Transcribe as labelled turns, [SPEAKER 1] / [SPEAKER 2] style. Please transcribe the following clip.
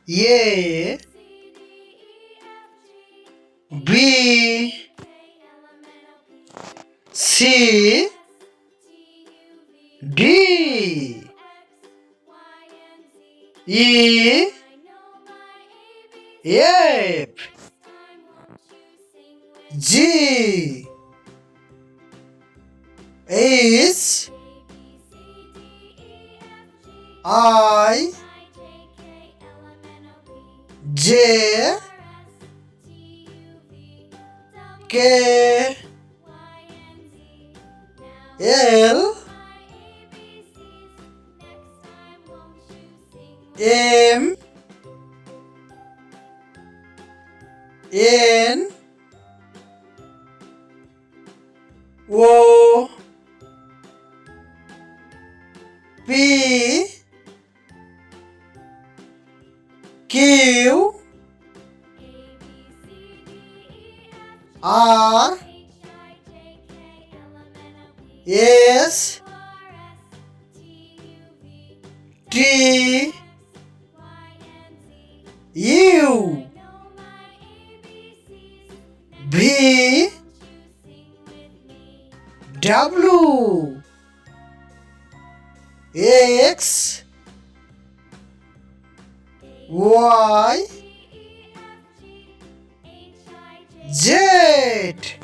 [SPEAKER 1] A B C D E F G H I J K L M N O P Q R S T U V W X Y Z.